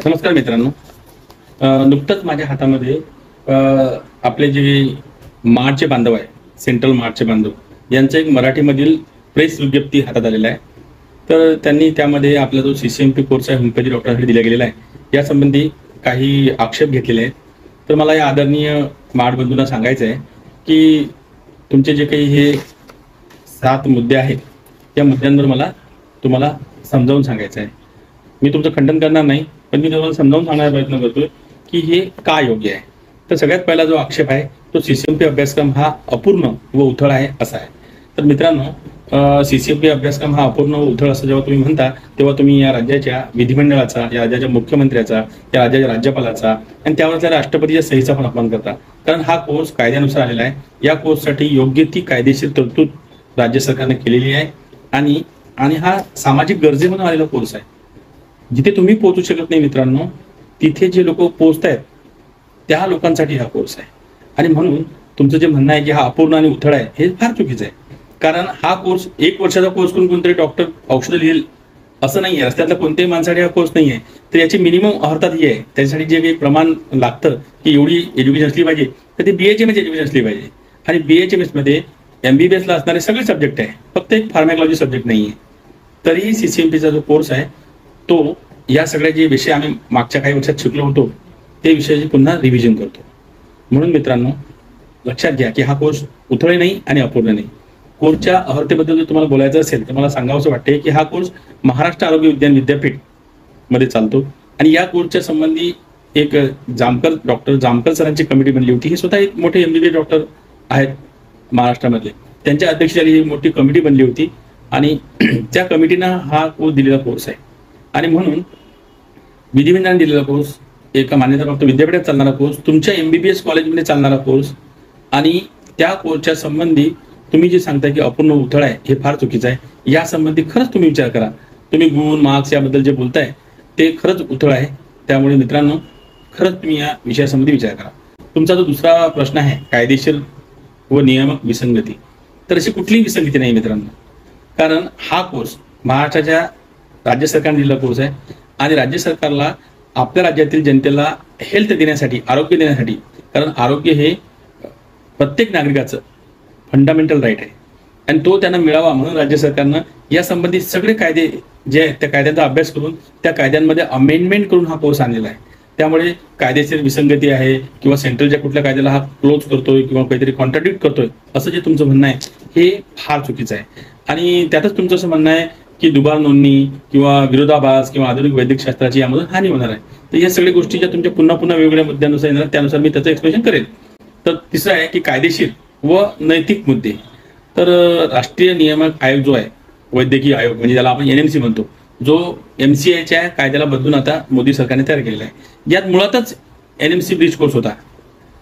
नमस्कार मित्रांनो. नुकतंच माझ्या हातामध्ये आपले जे मार्चचे बांधव आहे, सेंट्रल मार्चचे बांधव यांचं एक मराठीमधील प्रेस विज्ञप्ती हातात आलेला आहे. तर त्यांनी त्यामध्ये आपला जो CCMP कोर्स आहे होमिओपॅथी डॉक्टरांसाठी दिला गेलेला आहे यासंबंधी काही आक्षेप घेतलेले आहेत. तर मला या आदरणीय माठ बंधूंना सांगायचं आहे की तुमचे जे काही हे 7 मुद्दे आहेत त्या मुद्द्यांवर मला तुम्हाला समजावून सांगायचं आहे. मी तुमचं खंडन करणार नाही, पण मी तुम्हाला समजावून सांगण्याचा प्रयत्न करतोय की हे का योग्य आहे. तर सगळ्यात पहिला जो आक्षेप आहे तो CCMP अभ्यासक्रम हा अपूर्ण व उथळ आहे असा आहे. तर मित्रांनो, CCMP अभ्यासक्रम हा अपूर्ण व उथळ असं जेव्हा तुम्ही म्हणता तेव्हा तुम्ही या राज्याच्या विधिमंडळाचा, या राज्याच्या मुख्यमंत्र्याचा, या राज्याच्या राज्यपालाचा आणि त्यावरच्या राष्ट्रपतीच्या सहीचा पण अपमान करता. कारण हा कोर्स कायद्यानुसार आलेला आहे. या कोर्ससाठी योग्य ती कायदेशीर तरतूद राज्य सरकारने केलेली आहे आणि हा सामाजिक गरजेमधून आलेला कोर्स आहे. जिथे तुम्ही पोहोचू शकत नाही मित्रांनो, तिथे जे लोक पोहोचत आहेत त्या लोकांसाठी हा कोर्स आहे. आणि म्हणून तुमचं जे म्हणणं आहे की हा अपूर्ण आणि उथळ आहे हे फार चुकीचं आहे. कारण हा कोर्स 1 वर्षाचा कोर्स करून कोणतरी डॉक्टर औषधं लिहिल असं नाही आहे. रस्त्यातल्या कोणत्याही माणसासाठी हा कोर्स नाही आहे. तर याची मिनिमम अर्थात ही आहे, त्याच्यासाठी जे काही प्रमाण लागतं की एवढी एज्युकेशन असली पाहिजे, तर ती BHMS एज्युकेशन असली पाहिजे. आणि BHMS मध्ये MBBS ला असणारे सगळे सब्जेक्ट आहे, फक्त एक फार्मॅकॉलॉजी सब्जेक्ट नाही आहे. तरीही CCMPचा जो कोर्स आहे तो या सगळ्या जे विषय आम्ही मागच्या काही वर्षात शिकलो होतो ते विषयाची पुन्हा रिव्हिजन करतो. म्हणून मित्रांनो, लक्षात घ्या की हा कोर्स उथळ नाही आणि अपूर्ण नाही. कोर्सच्या अहर्तेबद्दल जर तुम्हाला बोलायचं असेल तर मला सांगावंसं वाटते की हा कोर्स महाराष्ट्र आरोग्य विज्ञान विद्यापीठ मध्ये चालतो. आणि या कोर्सच्या संबंधी एक डॉक्टर जामकर सरांची कमिटी बनली होती. हे स्वतः एक मोठे MBBS डॉक्टर आहेत महाराष्ट्रामधले. त्यांच्या अध्यक्षतेखाली ही मोठी कमिटी बनली होती आणि त्या कमिटीनं हा कोर्स दिलेला कोर्स आहे. आणि म्हणून विधिमंडळाने दिलेला कोर्स, एका मान्यताप्राप्त विद्यापीठात चालणारा कोर्स, तुमच्या MBBS कॉलेजमध्ये चालणारा कोर्स आणि त्या कोर्सच्या संबंधी तुम्ही जे सांगताय की अपूर्ण उथळ आहे हे फार चुकीचं आहे. या संबंधी खरंच तुम्ही विचार करा. तुम्ही गुण मार्क्स याबद्दल जे बोलताय ते खरंच उथळ आहे. त्यामुळे मित्रांनो, खरंच तुम्ही या विषयासंबंधी विचार करा. तुमचा जो दुसरा प्रश्न आहे कायदेशीर व नियामक विसंगती, तर अशी कुठलीही विसंगती नाही मित्रांनो. कारण हा कोर्स महाराष्ट्राच्या राज्य सरकारने दिलेला कोर्स आहे आणि राज्य सरकारला आपल्या राज्यातील जनतेला हेल्थ देण्यासाठी, आरोग्य देण्यासाठी, कारण आरोग्य हे प्रत्येक नागरिकाचं फंडामेंटल राईट आहे आणि तो त्यांना मिळावा म्हणून राज्य सरकारनं या संबंधित सगळे कायदे जे आहेत त्या कायद्यांचा अभ्यास करून त्या कायद्यांमध्ये अमेंडमेंट करून हा कोर्स आणलेला आहे. त्यामुळे कायदेशीर विसंगती आहे किंवा सेंट्रलच्या कुठल्या कायद्याला हा क्लोज करतोय किंवा काहीतरी कॉन्ट्राडिक्ट करतोय असं जे तुमचं म्हणणं आहे हे फार चुकीचं आहे. आणि त्यातच तुमचं असं म्हणणं आहे की दुबार नोंदणी किंवा विरोधाभास किंवा आधुनिक वैद्यक शास्त्राची यामधून हानी होणार आहे. तर या सगळ्या गोष्टी ज्या तुमच्या पुन्हा वेगवेगळ्या मुद्द्यांनुसार येणार त्यानुसार मी त्याचं एक्सप्लेनेशन करेन. तर तिसरं आहे की कायदेशीर व नैतिक मुद्दे. तर राष्ट्रीय नियामक आयोग जो आहे, वैद्यकीय आयोग म्हणजे ज्याला आपण NMC म्हणतो, जो MCIच्या कायद्याला बदलून आता मोदी सरकारने तयार केलेला आहे. यात मुळातच NMC ब्रिज कोर्स होता,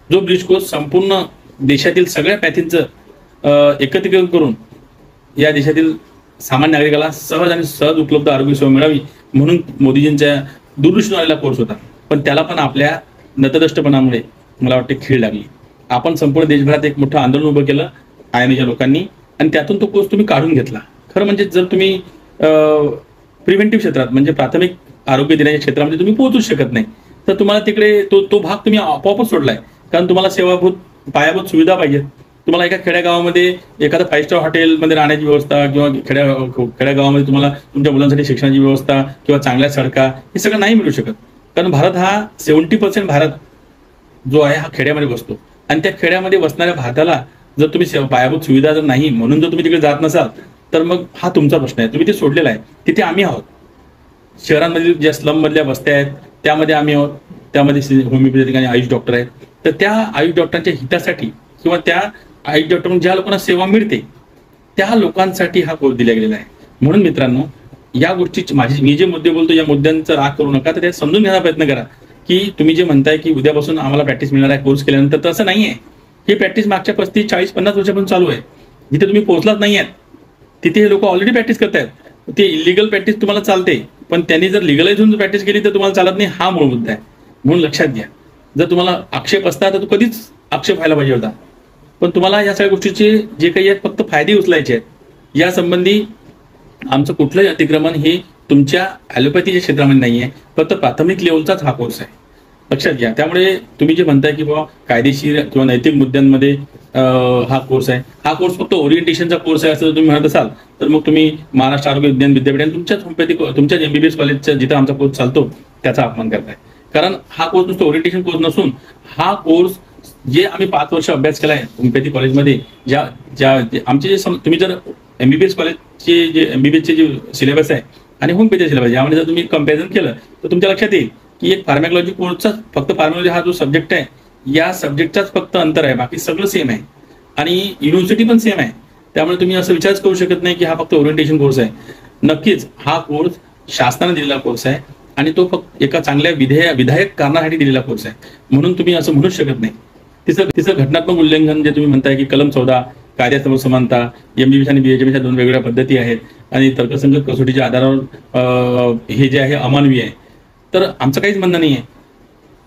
जो ब्रिज कोर्स संपूर्ण देशातील सगळ्या पॅथींचं एकत्रीकरण करून या देशातील सामान्य नागरिकाला सहज उपलब्ध आरोग्य सेवा मिळावी म्हणून मोदीजींच्या दूरदृष्टीने आलेला कोर्स होता. पण त्याला पण आपल्या नतदृष्टपणामुळे मला वाटते खीळ लागली. आपण संपूर्ण देशभरात एक मोठं आंदोलन उभं केलं IMAच्या लोकांनी आणि त्यातून तो कोर्स तुम्ही काढून घेतला. खरं म्हणजे जर तुम्ही प्रिव्हेंटिव्ह क्षेत्रात म्हणजे प्राथमिक आरोग्य देण्याच्या क्षेत्रामध्ये तुम्ही पोहोचू शकत नाही तर तुम्हाला तिकडे तो भाग तुम्ही आपोआपच सोडलाय. कारण तुम्हाला पायाभूत सुविधा पाहिजेत. तुम्हाला एका खेड्यागावामध्ये एखादं 5 स्टार हॉटेलमध्ये राहण्याची व्यवस्था किंवा खेड्यागावामध्ये तुम्हाला तुमच्या मुलांसाठी शिक्षणाची व्यवस्था किंवा चांगल्या सडका हे सगळं नाही मिळू शकत. कारण भारत हा 70% भारत जो आहे हा खेड्यामध्ये बसतो आणि त्या खेड्यामध्ये बसणाऱ्या भारताला जर तुम्ही पायाभूत सुविधा जर नाही म्हणून जर तुम्ही तिकडे जात नसाल तर मग हा तुमचा प्रश्न आहे. तुम्ही ते सोडलेला आहे. तिथे आम्ही आहोत. शहरांमधील ज्या स्लम मधल्या वस्त्या आहेत त्यामध्ये आम्ही आहोत. त्यामध्ये होमिओपॅथिक आणि आयुष डॉक्टर आहेत. तर त्या आयुष डॉक्टरांच्या हितासाठी किंवा त्या आयुष डॉक्टर ज्या लोकांना सेवा मिळते त्या लोकांसाठी हा कोर्स दिला गेलेला आहे. म्हणून मित्रांनो, या गोष्टी मी जे मुद्दे बोलतो या मुद्द्यांचा राग करू नका. तर ते समजून घेण्याचा प्रयत्न करा की तुम्ही जे म्हणताय की उद्यापासून आम्हाला प्रॅक्टिस मिळणार आहे कोर्स केल्यानंतर, तर असं नाही आहे. ही प्रॅक्टिस मागच्या 35, 40, 50 वर्षापासून चालू आहे. जिथे तुम्ही पोहोचलाच नाही आहेत तिथे हे लोक ऑलरेडी प्रॅक्टिस करतायत. ते इलिगल प्रॅक्टिस तुम्हाला चालते, पण त्यांनी जर लिगलाइज होऊन प्रॅक्टिस केली तर तुम्हाला चालत नाही. हा मूळ मुद्दा आहे. म्हणून लक्षात घ्या, जर तुम्हाला आक्षेप असता तर तो कधीच आक्षेप व्हायला पाहिजे होता. पण तुम्हाला या सगळ्या गोष्टीचे जे काही आहेत फक्त फायदे उचलायचे आहेत. या संबंधी आमचं कुठलंही अतिक्रमण हे तुमच्या ॲलोपॅथीच्या क्षेत्रामध्ये नाही आहे, फक्त प्राथमिक लेवलचाच हा कोर्स आहे, लक्षात घ्या. त्यामुळे तुम्ही जे म्हणताय की बाबा कायदेशीर किंवा नैतिक मुद्द्यांमध्ये हा कोर्स आहे, हा कोर्स फक्त ओरिएंटेशनचा कोर्स आहे असं जर तुम्ही म्हणत असाल तर मग तुम्ही महाराष्ट्र आरोग्य विज्ञान विद्यापीठ आणि तुमच्याच होमिओपॅथी तुमच्याच MBBS कॉलेजचा जिथं आमचा कोर्स चालतो त्याचा अपमान करताय. कारण हा कोर्स नुसतं ओरिएंटेशन कोर्स नसून हा कोर्स जे आम्ही 5 वर्ष अभ्यास केला आहे होमिओपॅथी कॉलेजमध्ये, आमचे जे तुम्ही जर MBBS कॉलेजचे जे MBBSचे जे सिलेबस आहे आणि होमिओपॅथी सिलेबस यामध्ये जर तुम्ही कंपॅरिझन केलं तर तुमच्या लक्षात येईल की एक फार्मॅकॉलॉजी कोर्सचा फक्त फार्मॅकॉलॉजी हा जो सब्जेक्ट आहे या सब्जेक्टचाच फक्त अंतर आहे, बाकी सगळं सेम आहे आणि युनिव्हर्सिटी पण सेम आहे. त्यामुळे तुम्ही असं विचारच करू शकत नाही की हा फक्त ओरिएंटेशन कोर्स आहे. नक्कीच हा कोर्स शासनाने दिलेला कोर्स आहे आणि तो फक्त एका चांगल्या विधायक कारणासाठी दिलेला कोर्स आहे, म्हणून तुम्ही असं म्हणूच शकत नाही. तिसरं घटनात्मक उल्लंघन जे तुम्ही म्हणताय की कलम 14 कायद्यासमोर समानता, MBBS आणि BHMS च्या 2 वेगवेगळ्या पद्धती आहेत आणि तर्कसंगत कसोटीच्या आधारावर हे जे आहे अमानवी आहे. तर आमचं काहीच म्हणणं नाही आहे.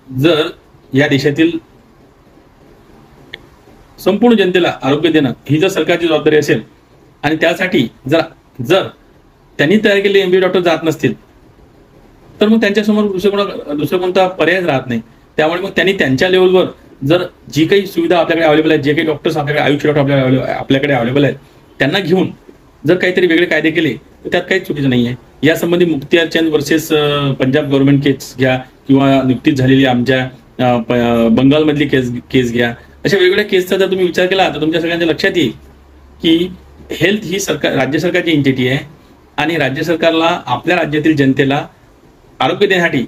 जर या देशातील संपूर्ण जनतेला आरोग्य देणं ही जर सरकारची जबाबदारी असेल आणि त्यासाठी जर त्यांनी तयार केलेले MBBS डॉक्टर जात नसतील तर मग त्यांच्यासमोर दुसरा कोणता पर्यायच राहत नाही. त्यामुळे मग त्यांनी त्यांच्या लेवलवर जर जी काही सुविधा आपल्याकडे अवेलेबल आहेत, जे काही डॉक्टर्स आपल्याकडे आयुष्य डॉक्टर आपल्याकडे अवेलेबल आहेत त्यांना घेऊन जर काहीतरी वेगळे कायदे केले तर त्यात काहीच चुकीचं नाही आहे. यासंबंधी मुक्तियारचंद वर्सेस पंजाब गव्हर्नमेंट केस घ्या किंवा नुकतीच झालेली आमच्या बंगालमधली केस घ्या, अशा वेगवेगळ्या केसचा जर तुम्ही विचार केला तर तुमच्या सगळ्यांच्या लक्षात येईल की हेल्थ ही राज्य सरकारची एंटिटी आहे आणि राज्य सरकारला आपल्या राज्यातील जनतेला आरोग्य देण्यासाठी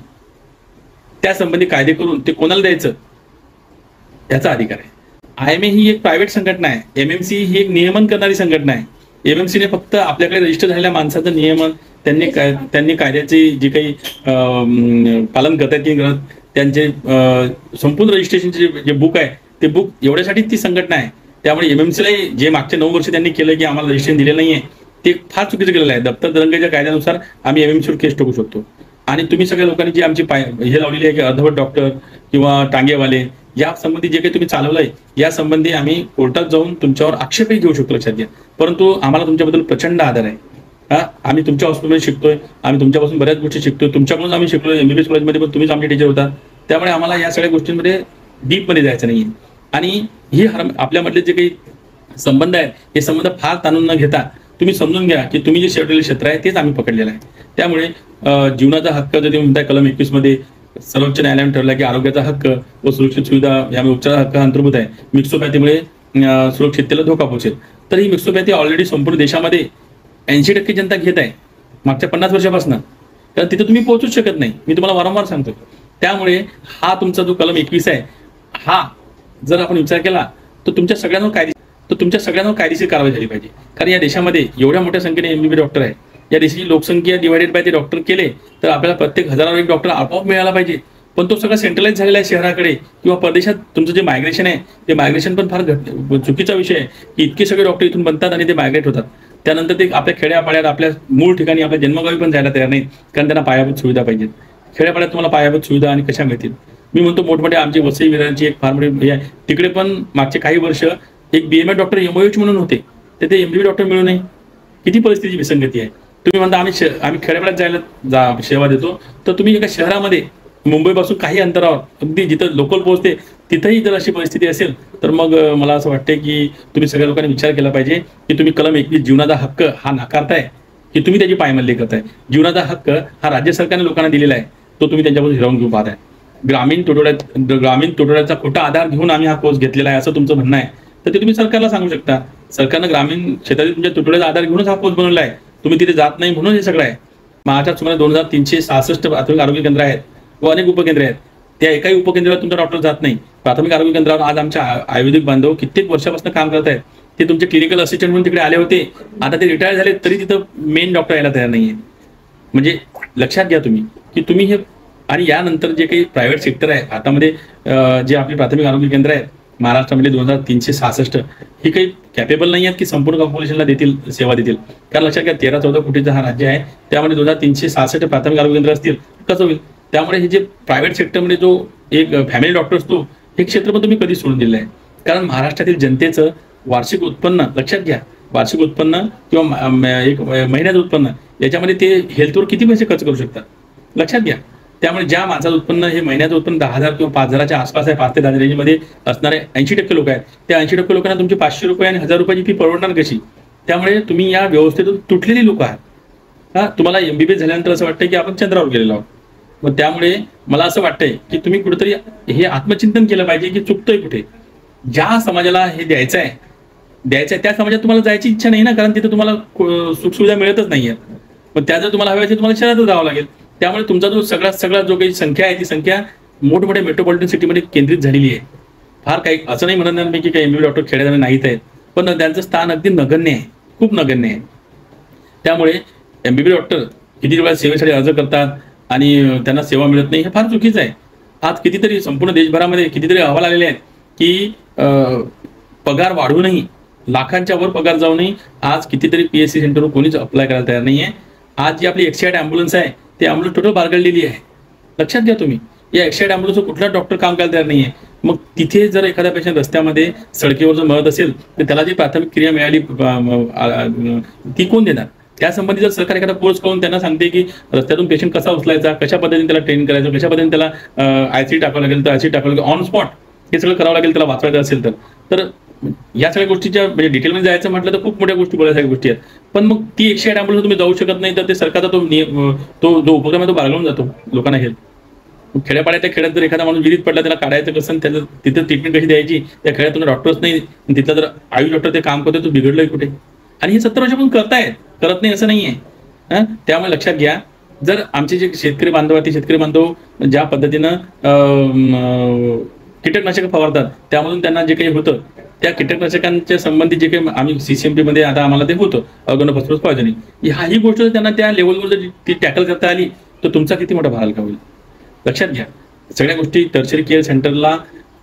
त्यासंबंधी कायदे करून ते कोणाला द्यायचं याचा अधिकार आहे. IMA ही एक प्रायव्हेट संघटना आहे, MMC ही एक नियमन करणारी संघटना आहे. MMC ने फक्त आपल्याकडे रजिस्टर झालेल्या माणसाचं नियमन त्यांनी कायद्याचे जे काही पालन करतात की त्यांचे संपूर्ण रजिस्ट्रेशनचे जे बुक आहे ते बुक एवढ्यासाठीच ती संघटना आहे. त्यामुळे MMCला जे मागच्या 9 वर्ष त्यांनी केलं की आम्हाला रजिस्ट्रेशन दिलेलं नाहीये ते फार चुकीचं केलेलं आहे. दप्तर दरंगाईच्या कायद्यानुसार आम्ही MMCवर केस टाकू शकतो. आणि तुम्ही सगळ्या लोकांनी जी आमची हे लावलेली आहे की अर्धवट डॉक्टर किंवा टांगेवाले या संबंधी जे काही तुम्ही चालवलंय या संबंधी आम्ही कोर्टात जाऊन तुमच्यावर आक्षेपही घेऊ शकतो, लक्षात घ्या. परंतु आम्हाला तुमच्याबद्दल प्रचंड आदर आहे. आम्ही तुमच्या हॉस्पिटलमध्ये शिकतोय, आम्ही तुमच्यापासून बऱ्याच गोष्टी शिकतोय, तुमच्याकडून आम्ही शिकलो. MBBS कॉलेजमध्ये पण तुम्हीच आमचे टीचर होता. त्यामुळे आम्हाला या सगळ्या गोष्टींमध्ये डीपमध्ये जायचं नाहीये. आणि ही आपल्यामधले जे काही संबंध आहेत हे संबंध फार ताणून न घेता तुम्ही समजून घ्या की तुम्ही जे शेवटलेले क्षेत्र आहे तेच आम्ही पकडलेलं आहे. त्यामुळे जीवनाचा हक्क जर तुम्ही म्हणताय कलम 21 मध्ये सर्वोच्च न्यायालयाने ठरला की आरोग्याचा हक्क व सुरक्षित सुविधा यामध्ये उपचाराचा हक्क अंतर्भूत आहे. मिक्सोपॅथीमुळे सुरक्षिततेला धोका पोहोचेल. तर ही मिक्सोपॅथी ऑलरेडी संपूर्ण देशामध्ये 80% जनता घेत आहे मागच्या 50 वर्षापासून. तर तिथे तुम्ही पोहोचूच शकत नाही, मी तुम्हाला वारंवार सांगतो. त्यामुळे हा तुमचा जो कलम 21 आहे हा जर आपण विचार केला तर तुमच्या सगळ्यांवर कायदेशीर कारवाई झाली पाहिजे. कारण या देशामध्ये एवढ्या मोठ्या संख्येने MBBS डॉक्टर आहे. या देशाची लोकसंख्या डिवायडेड बाय ते डॉक्टर केले तर आपल्याला प्रत्येक हजारावर एक डॉक्टर आपोआप मिळाला पाहिजे. पण तो सगळा सेंट्रलाइज झालेला आहे शहराकडे किंवा परदेशात. तुमचं जे मायग्रेशन आहे ते मायग्रेशन पण फार चुकीचा विषय आहे की इतके सगळे डॉक्टर इथून बनतात आणि ते मायग्रेट होतात. त्यानंतर ते आपल्या खेड्यापाड्यात आपल्या मूळ ठिकाणी आपल्या जन्मगावी पण जायला तयार नाहीत कारण त्यांना पायाभूत सुविधा पाहिजेत. खेड्यापाड्यात तुम्हाला पायाभूत सुविधा आणि कशा मिळतील? मी म्हणतो मोठमोठ्या आमची वसई विरारांची एक फार मोठी आहे तिकडे पण मागचे काही वर्ष एक BMS डॉक्टर MOH म्हणून होते तर ते MBBS डॉक्टर मिळू नये. किती परिस्थिती विसंगती आहे. तुम्ही म्हणता आम्ही खेड्यापाड्यात जायला सेवा देतो तर तुम्ही एका शहरामध्ये मुंबईपासून काही अंतरावर अगदी जिथं लोकल पोहोचते तिथंही जर अशी परिस्थिती असेल तर मग मला असं वाटतं की तुम्ही सगळ्या लोकांनी विचार केला पाहिजे की तुम्ही कलम 21 जीवनाचा हक्क हा नाकारताय की तुम्ही त्याची पायमल्ली करताय. जीवनाचा हक्क हा राज्य सरकारने लोकांना दिलेला आहे, तो तुम्ही त्यांच्यापासून हिरावून घेऊन पाहताय. ग्रामीण तुटवड्याचा खोटा आधार घेऊन आम्ही हा कोर्स घेतलेला आहे असं तुमचं म्हणणं आहे तर ते तुम्ही सरकारला सांगू शकता. सरकारनं ग्रामीण क्षेत्रातील तुमच्या तुटवड्याचा आधार घेऊनच हा कोर्स बनवला आहे. तुम्ही तिथे जात नाही म्हणून हे सगळं आहे. महाराष्ट्रात सुमारे 2366 प्राथमिक आरोग्य केंद्र आहेत व अनेक उपकेंद्र आहेत. त्या एकाही उपकेंद्रावर तुमचा डॉक्टर जात नाही. प्राथमिक आरोग्य केंद्रावर आज आमच्या आयुर्वेदिक बांधव कित्येक वर्षापासून काम करत आहेत. ते तुमचे क्लिनिकल असिस्टंट म्हणून तिकडे आले होते, आता ते रिटायर झाले तरी तिथं मेन डॉक्टर यायला तयार नाहीये. म्हणजे लक्षात घ्या तुम्ही की तुम्ही हे. आणि यानंतर जे काही प्रायव्हेट सेक्टर आहे हातामध्ये जे आपले प्राथमिक आरोग्य केंद्र आहेत महाराष्ट्रामध्ये 2366 ही काही कॅपेबल नाही आहेत की संपूर्ण पॉप्युलेशनला सेवा देतील. कारण लक्षात घ्या 13-14 कोटीचा हा राज्य आहे, त्यामध्ये 2366 प्राथमिक आरोग्य केंद्र असतील कसं होईल? त्यामुळे हे जे प्रायव्हेट सेक्टरमध्ये जो एक फॅमिली डॉक्टर असतो हे क्षेत्र पण तुम्ही कधी सोडून दिलं आहे. कारण महाराष्ट्रातील जनतेचं वार्षिक उत्पन्न लक्षात घ्या, वार्षिक उत्पन्न किंवा एक महिन्याचं उत्पन्न याच्यामध्ये ते हेल्थवर किती पैसे खर्च करू शकतात लक्षात घ्या. त्यामुळे ज्या माणसाचं उत्पन्न हे महिन्याचं उत्पन्न 10,000 किंवा 5,000च्या आसपास आहे, 5 ते 10 रेंजमध्ये असणारे 80% लोक आहेत, त्या 80% लोकांना तुमची 500 रुपये आणि 1,000 रुपयाची फी परवडणार कशी? त्यामुळे तुम्ही या व्यवस्थेतून तुटलेली लोक आहात. हा, तुम्हाला MBBS झाल्यानंतर असं वाटतं की आपण चंद्रावर गेलेलो आहोत. मग त्यामुळे मला असं वाटतंय की तुम्ही कुठेतरी हे आत्मचिंतन केलं पाहिजे की चुकतोय कुठे. ज्या समाजाला हे द्यायचं आहे त्या समाजात तुम्हाला जायची इच्छा नाही ना, कारण तिथे तुम्हाला सुखसुविधा मिळतच नाहीये. मग त्या जर तुम्हाला हव्या असेल तुम्हाला शहरातच जावं लागेल. त्यामुळे तुमचा जो सगळा जो काही संख्या आहे ती संख्या मोठमोठ्या मेट्रोपॉलिटन सिटीमध्ये केंद्रित झालेली आहे. फार काही असं नाही म्हणणार मी की काही MBBS डॉक्टर खेड्यात नाहीत आहेत, पण त्यांचं स्थान अगदी नगण्य आहे, खूप नगण्य आहे. त्यामुळे MBBS डॉक्टर किती वेळा सेवेसाठी अर्ज करतात आणि त्यांना सेवा मिळत नाही, हे फार चुकीचं आहे. आज कितीतरी संपूर्ण देशभरामध्ये कितीतरी अहवाल आलेले आहेत की पगार वाढूनही लाखांच्या वर पगार जाऊनही आज कितीतरी PSC सेंटरवर कोणीच अप्लाय करायला तयार नाहीये. आज जी आपली 108 ॲम्ब्युलन्स आहे ती ॲम्ब्युलन्स टोटल बारगळलेली आहे. लक्षात घ्या तुम्ही, या 108 ॲम्ब्युलन्सवर कुठला डॉक्टर काम करायला तयार नाहीये. मग तिथे जर एखाद्या पेशंट रस्त्यामध्ये सडकेवर जर मरत असेल तर त्याला जी प्राथमिक क्रिया मिळाली ती कोण देणार? त्यासंबंधी जर सरकार एखादा कोर्स करून त्यांना सांगते की रस्त्यातून पेशंट कसा उचलायचा, कशा पद्धतीने त्याला ट्रेन करायचं, कशा पद्धतीने त्याला IC टाकावं लागेल, तर IC टाकावं लागेल, ऑन स्पॉट हे सगळं करावं लागेल त्याला वाचवायचं असेल तर या सगळ्या गोष्टीच्या म्हणजे डिटेलमध्ये जायचं म्हटलं तर खूप मोठ्या गोष्टी बोलायच्या गोष्टी आहेत. पण मग ती 108 ॲम्ब्युलन्स तुम्ही जाऊ शकत नाही तर ते सरकारचा तो जो उपक्रम आहे तो बाळगून जातो लोकांना हेल्थ. खेड्यापाड्याच्या खेड्यात जर एखादा माणूस विहिरीत पडला त्याला काढायचं कसं, त्याला तिथं ट्रीटमेंट कशी द्यायची, त्या खेड्यात तुम्ही डॉक्टर्स नाही, तिथला जर आयुष डॉक्टर ते काम करतोय तो बिघडलोय कुठे? आणि हे 70 वर्षापासून करतायत, करत नाही असं नाहीये. त्यामुळे लक्षात घ्या, जर आमचे जे शेतकरी बांधव आहेत ते शेतकरी बांधव ज्या पद्धतीनं कीटकनाशक फवारतात त्यामधून त्यांना जे काही होतं त्या कीटकनाशकांच्या संबंधित जे काही आम्ही CCMP मध्ये आता आम्हाला ते होतं ऑर्गनो फॉस्फरस पॉयझनिंग, ही गोष्ट त्यांना त्या लेवलवर जर ती टॅकल करता आली तर तुमचा किती मोठा भार होईल लक्षात घ्या. सगळ्या गोष्टी टर्शरी केअर सेंटरला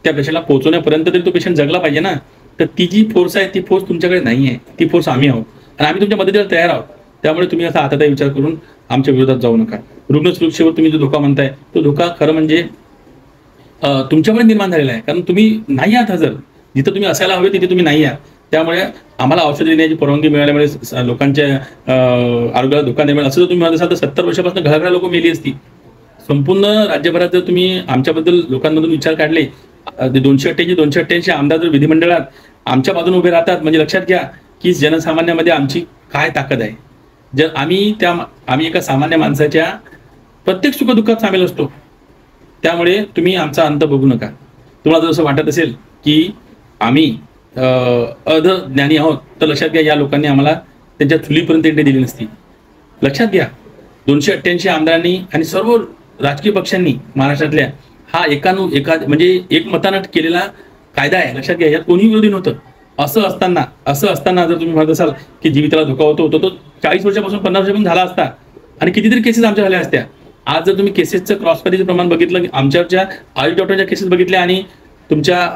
त्या पेशंटला पोहोचवण्यापर्यंत तरी तो पेशंट जगला पाहिजे ना. तर ती जी फोर्स आहे ती फोर्स तुमच्याकडे नाही आहे, ती फोर्स आम्ही आहोत आणि आम्ही तुमच्या मदतीला तयार आहोत. त्यामुळे तुम्ही असा आता विचार करून आमच्या विरोधात जाऊ नका. रुग्ण सुरक्षेवर तुम्ही जो धोका म्हणताय तो धोका खरं म्हणजे तुमच्यामुळे निर्माण झालेला आहे, कारण तुम्ही नाही आहात हजर जिथं तुम्ही असायला हवे तिथे तुम्ही नाही आहात. त्यामुळे आम्हाला औषध देण्याची परवानगी मिळाल्यामुळे लोकांच्या आरोग्याला धोका निर्माण असं जर तुम्ही म्हणत असाल तर 70 वर्षापासून घराघरा लोक मेली असती. संपूर्ण राज्यभरात जर तुम्ही आमच्याबद्दल लोकांमधून विचार काढले 288 आमदार जर विधिमंडळात आमच्या बाजूने उभे राहतात म्हणजे लक्षात घ्या की जनसामान्यामध्ये आमची काय ताकद आहे. जर आम्ही एका सामान्य माणसाच्या प्रत्येक सुखदुःखात सामील असतो. त्यामुळे तुम्ही आमचा अंत बघू नका. तुम्हाला जर असं वाटत असेल की आम्ही ज्ञानी आहोत तर लक्षात घ्या या लोकांनी आम्हाला त्यांच्या चुलीपर्यंत एंट्री दिली नसती. लक्षात घ्या 288 आमदारांनी आणि सर्व राजकीय पक्षांनी महाराष्ट्रातल्या हा म्हणजे एक मतानं केलेला कायदा आहे. लक्षात घ्या, यात कोणीही विरोधी नव्हतं. असं असताना जर तुम्ही म्हणत असाल की जीविताला धोका होतो तो 40 वर्षापासून 50 वर्षापासून झाला असता आणि कितीतरी केसेस आमच्या झाल्या असत्या. आज जर तुम्ही केसेसचं क्रॉसपॅथीचं प्रमाण बघितलं, आमच्यावरच्या आयुष डॉक्टरच्या केसेस बघितल्या आणि तुमच्या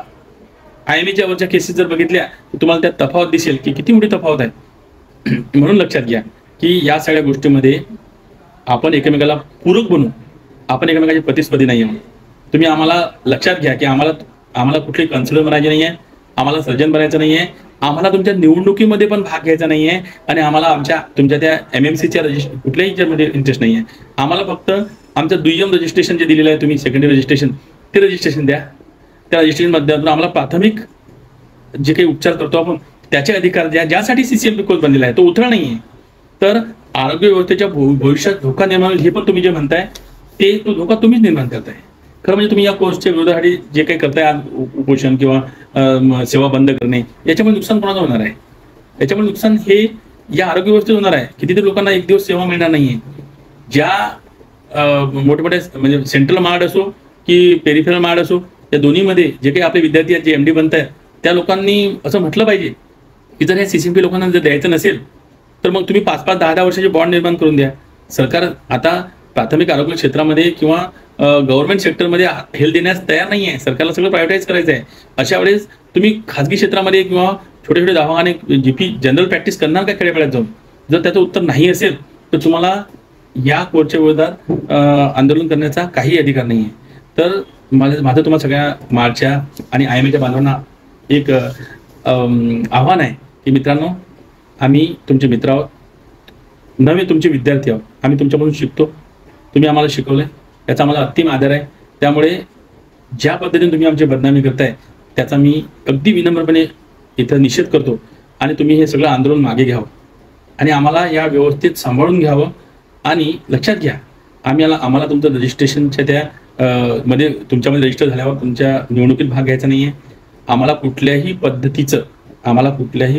IMEच्या वरच्या केसेस जर बघितल्या तर तुम्हाला त्यात तफावत दिसेल की किती मोठी तफावत आहे. म्हणून लक्षात घ्या की या सगळ्या गोष्टीमध्ये आपण एकमेकाला पूरक बनू, आपण एकमेकाचे प्रतिस्पर्धी नाही आहोत. तुम्ही आम्हाला लक्षात घ्या की आम्हाला कुठली कन्सल्टर बनायचे नाहीये, आम्हाला सर्जन बनायचं नाहीये, आम्हाला तुमच्या निवडणुकीमध्ये पण भाग घ्यायचा नाहीये आणि आम्हाला तुमच्या त्या MMCच्या कुठल्याही याच्यामध्ये इंटरेस्ट नाहीये. आम्हाला फक्त आमचं दुय्यम रजिस्ट्रेशन जे दिलेलं आहे तुम्ही सेकंडरी रजिस्ट्रेशन ते रजिस्ट्रेशन द्या. त्या रजिस्ट्रेशन माध्यमातून आम्हाला प्राथमिक जे काही उपचार करतो आपण त्याचे अधिकार द्या. ज्यासाठी CCMP कोर्स बनलेला आहे तो उथळ नाहीये. तर आरोग्य व्यवस्थेच्या भविष्यात धोका निर्माण होईल हे पण तुम्ही जे म्हणताय तो धोका तुम्हीच निर्माण करताय. खरं म्हणजे तुम्ही या कोर्सच्या विरोधासाठी जे काही करताय आज उपोषण किंवा सेवा बंद करणे याच्यामुळे नुकसान कोणाचं होणार आहे? याच्यामुळे नुकसान हे या आरोग्य व्यवस्थेत होणार आहे. कितीतरी लोकांना एक दिवस सेवा मिळणार नाहीये. ज्या मोठमोठ्या म्हणजे सेंट्रल मार्ड असो की पेरिफेरल मार्ड असो या दोन्हीमध्ये जे काही आपले विद्यार्थी आहेत जे MD बनत आहेत त्या लोकांनी असं म्हटलं पाहिजे की जर या CCMP लोकांना जर द्यायचं नसेल तर मग तुम्ही 5-5, 10-10 वर्षाचे बॉन्ड निर्माण करून द्या. सरकार आता प्राथमिक आरोग्य क्षेत्रामध्ये किंवा गव्हर्नमेंट सेक्टरमध्ये हेल्थ देण्यास तयार नाही आहे. सरकारला सगळं प्रायव्हेटाईज करायचं आहे. अशा वेळेस तुम्ही खाजगी क्षेत्रामध्ये किंवा छोटे छोटे दवाखाने GP जनरल प्रॅक्टिस करणार का खेड्यापाड्यात जाऊन? जर त्याचं उत्तर नाही असेल तर तुम्हाला या कोर्टच्या विरोधात आंदोलन करण्याचा काही अधिकार नाही आहे. तर माझं तुम्हाला सगळ्या मार्चच्या आणि IMEच्या बांधवांना एक आव्हान आहे की मित्रांनो, आम्ही तुमचे मित्र आहोत. नवे तुमचे विद्यार्थी आहोत. आम्ही तुमच्याकडून शिकतो. तुम्ही आम्हाला शिकवलंय, याचा आम्हाला अतिम आदर आहे. त्यामुळे ज्या पद्धतीने तुम्ही आमची बदनामी करताय त्याचा मी अगदी विनम्रपणे इथं निषेध करतो आणि तुम्ही हे सगळं आंदोलन मागे घ्यावं आणि आम्हाला या व्यवस्थेत सांभाळून घ्यावं. आणि लक्षात घ्या, आम्हाला तुमचं रजिस्ट्रेशनच्या त्या मध्ये तुमच्यामध्ये रजिस्टर झाल्यावर तुमच्या निवडणुकीत भाग घ्यायचा नाहीये. आम्हाला कुठल्याही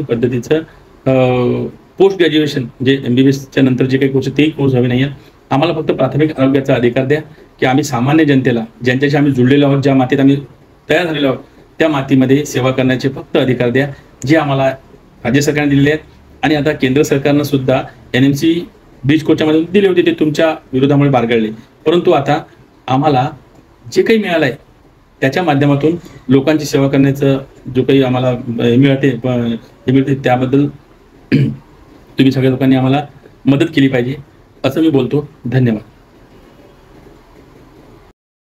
पद्धतीचं पोस्ट ग्रॅज्युएशन जे MBBSच्या नंतर जे काही कोर्स तेही कोर्स हवे नाहीये. आम्हाला फक्त प्राथमिक आरोग्याचा अधिकार द्या की आम्ही सामान्य जनतेला, ज्यांच्याशी आम्ही जुळलेलो आहोत, ज्या मातीत आम्ही तयार झालेलो आहोत, त्या मातीमध्ये सेवा करण्याचे फक्त अधिकार द्या, जे आम्हाला राज्य सरकारने दिलेले आहेत. आणि आता केंद्र सरकारनं सुद्धा NMC ब्रिज कोच्या मध्ये दिले होते, ते तुमच्या विरोधामुळे बारगळले. परंतु आता आम्हाला जे काही मिळालंय त्याच्या माध्यमातून लोकांची सेवा करण्याचं जो काही आम्हाला मिळते त्याबद्दल तुम्ही सगळ्या लोकांनी आम्हाला मदत केली पाहिजे, असं मी बोलतो. धन्यवाद.